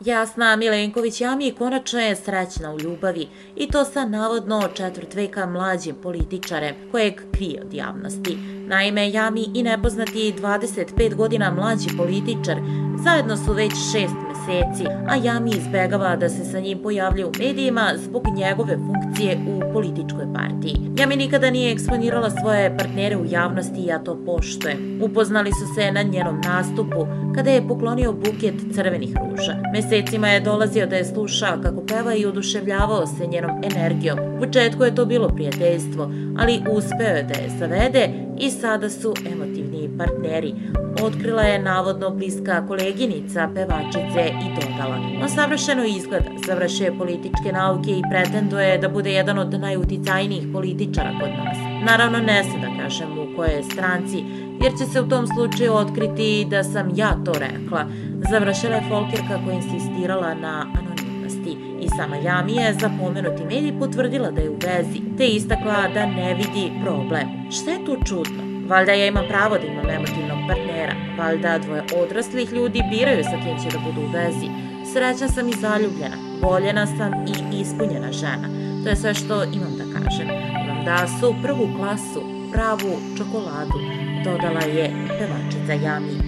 Jasna Milenković-Jami konačno je srećna u ljubavi i to sa navodno četvrt veka mlađim političarem kojeg krije od javnosti. Naime, Jami i nepoznati 25 godina mlađi političar zajedno su već 6 meseci, a Jami izbegava da se sa njim pojavlja u medijima zbog njegove funkcije u političkoj partiji. Jami nikada nije eksponirala svoje partnere u javnosti i ja to poštujem. Upoznali su se na njenom nastupu kada je poklonio buket crvenih ruža. Mesecima je dolazio da je sluša kako peva i oduševljavao se njenom energijom. U početku je to bilo prijateljstvo, ali uspeo je da je zavede i sada su emotivni partneri. Otkrila je navodno bliska koleginica pevačice i dodala: on savršeno izgleda, završio je političke nauke i pretenduje da bude jedan od najuticajnijih političara kod nas. Naravno ne se da kažem u kojoj je stranci, jer će se u tom slučaju otkriti da sam ja to rekla. Završila je folkerka koja je insistirala na anonimnosti i sama Jami je za pomenuti medij potvrdila da je u vezi, te istakla da ne vidi problem. Šta je tu čudno? Valjda ja imam pravo da imam emotivnog partnera, valjda dvoje odraslih ljudi biraju sa kim će da budu u vezi. Srećna sam i zaljubljena, voljena sam i ispunjena žena. To je sve što imam da kažem. Imam dasu, prvu klasu, pravu čokoladu, dodala je pevačica Jami.